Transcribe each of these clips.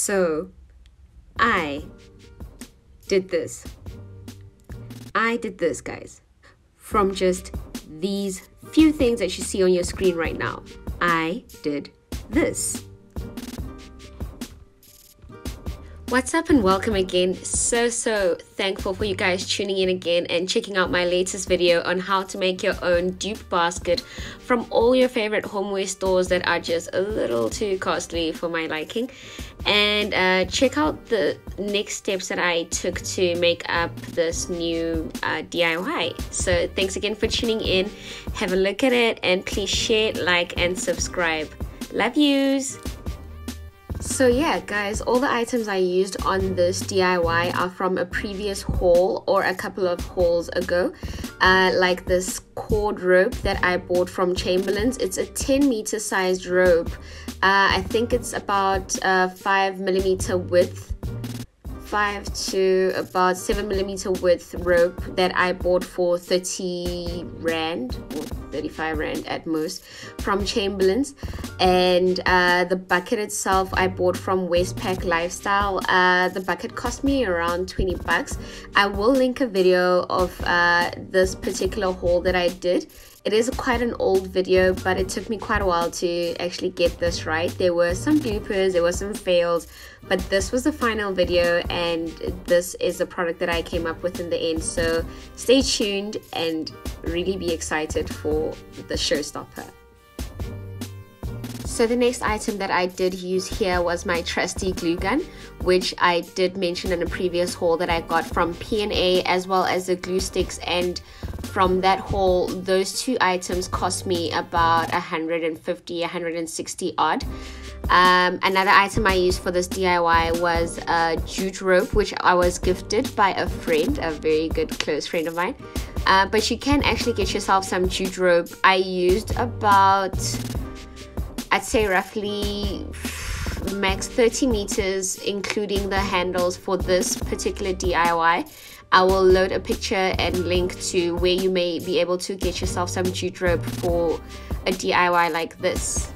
So I did this. I did this, guys, from just these few things that you see on your screen right now. I did this. What's up and welcome again. So thankful for you guys tuning in again and checking out my latest video on how to make your own dupe basket from all your favorite homeware stores that are just a little too costly for my liking. And check out the next steps that I took to make up this new DIY. So thanks again for tuning in. Have a look at it and please share, like and subscribe. Love yous. So yeah, guys, all the items I used on this DIY are from a previous haul or a couple of hauls ago. Like this cord rope that I bought from Chaimberlains. It's a 10-meter sized rope. I think it's about 5mm width, 5 to about 7mm width rope that I bought for 30 Rand or 35 Rand at most from Chaimberlains. And the bucket itself I bought from Westpack Lifestyle. The bucket cost me around 20 bucks. I will link a video of this particular haul that I did. It is quite an old video, but it took me quite a while to actually get this right. There were some bloopers, there were some fails, but this was the final video and this is the product that I came up with in the end. So stay tuned and really be excited for the showstopper. So the next item that I did use here was my trusty glue gun, which I did mention in a previous haul that I got from P&A, as well as the glue sticks. And from that haul, those two items cost me about 150, 160 odd. Another item I used for this DIY was a jute rope, which I was gifted by a friend, a very good close friend of mine. But you can actually get yourself some jute rope. I used about, I'd say roughly max 30 meters, including the handles for this particular DIY. I will load a picture and link to where you may be able to get yourself some jute rope for a DIY like this.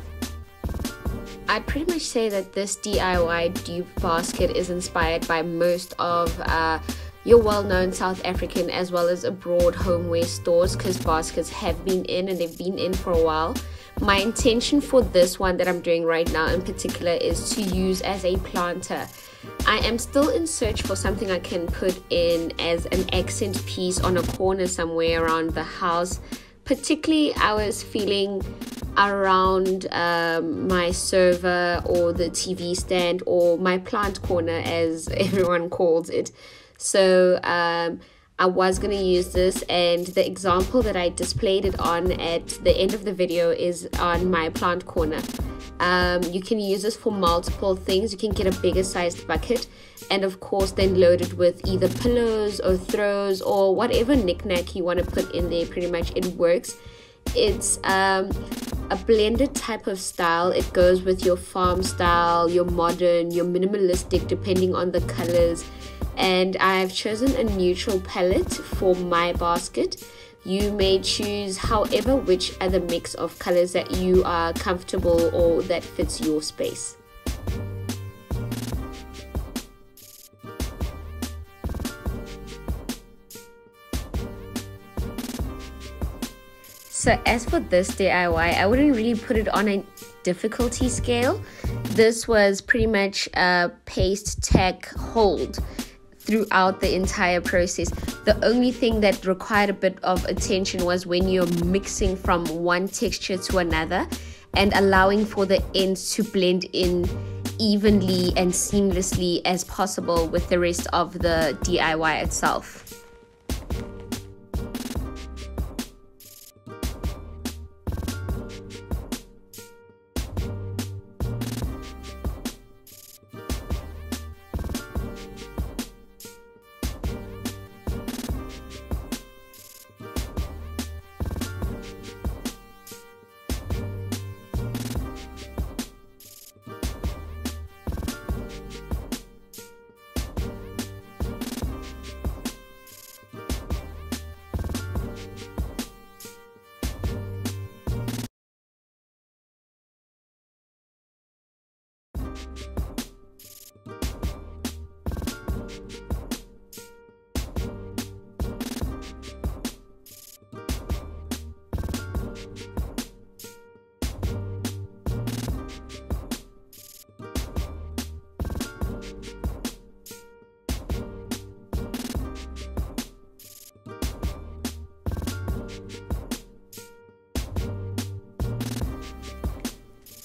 I'd pretty much say that this DIY dupe basket is inspired by most of your well-known South African as well as abroad homeware stores, because baskets have been in and they've been in for a while. My intention for this one that I'm doing right now in particular is to use as a planter. I am still in search for something I can put in as an accent piece on a corner somewhere around the house. Particularly, I was feeling around my server or the TV stand or my plant corner, as everyone calls it. So I was going to use this, and the example that I displayed it on at the end of the video is on my plant corner. You can use this for multiple things. You can get a bigger sized bucket and of course then load it with either pillows or throws or whatever knick-knack you want to put in there. Pretty much it works. It's a blended type of style. It goes with your farm style, your modern, your minimalistic, depending on the colors. And I've chosen a neutral palette for my basket. You may choose however which other mix of colors that you are comfortable or that fits your space. So as for this DIY, I wouldn't really put it on a difficulty scale. This was pretty much a paste tack hold throughout the entire process. The only thing that required a bit of attention was when you're mixing from one texture to another and allowing for the ends to blend in evenly and seamlessly as possible with the rest of the DIY itself.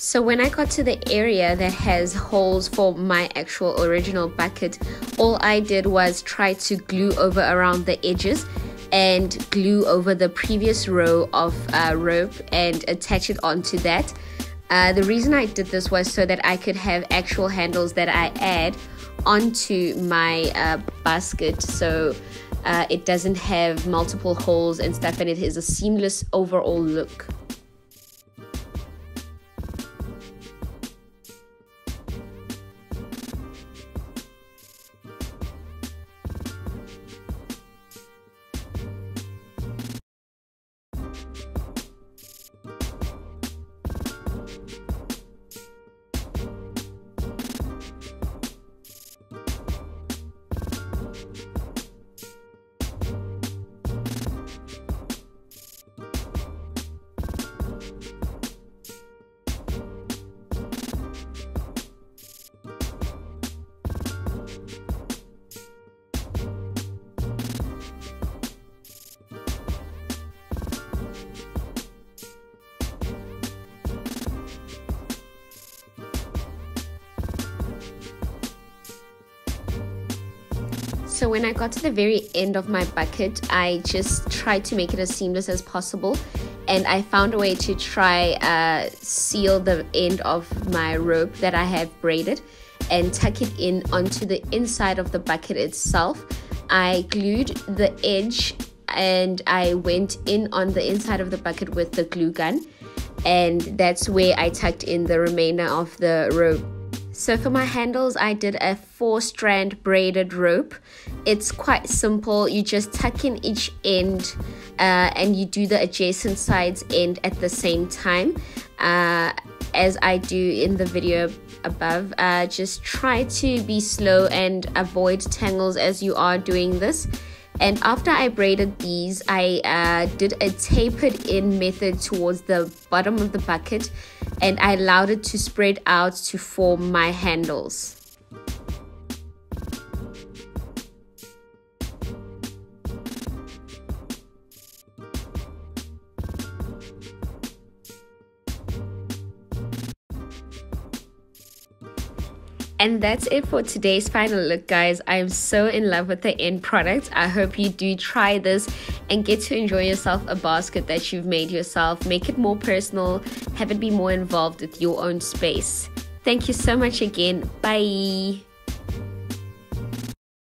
So when I got to the area that has holes for my actual original bucket, all I did was try to glue over around the edges and glue over the previous row of rope and attach it onto that. The reason I did this was so that I could have actual handles that I add onto my basket, so it doesn't have multiple holes and stuff, and it is a seamless overall look. So when I got to the very end of my bucket, I just tried to make it as seamless as possible, and I found a way to try seal the end of my rope that I have braided and tuck it in onto the inside of the bucket itself. I glued the edge and I went in on the inside of the bucket with the glue gun, and that's where I tucked in the remainder of the rope. So for my handles, I did a 4-strand braided rope. It's quite simple. You just tuck in each end and you do the adjacent sides end at the same time, as I do in the video above. Just try to be slow and avoid tangles as you are doing this. And after I braided these, I did a tapered in method towards the bottom of the bucket, and I allowed it to spread out to form my handles. And that's it for today's final look, guys. I'm so in love with the end product. I hope you do try this and get to enjoy yourself a basket that you've made yourself. Make it more personal, have it be more involved with your own space. Thank you so much again. Bye.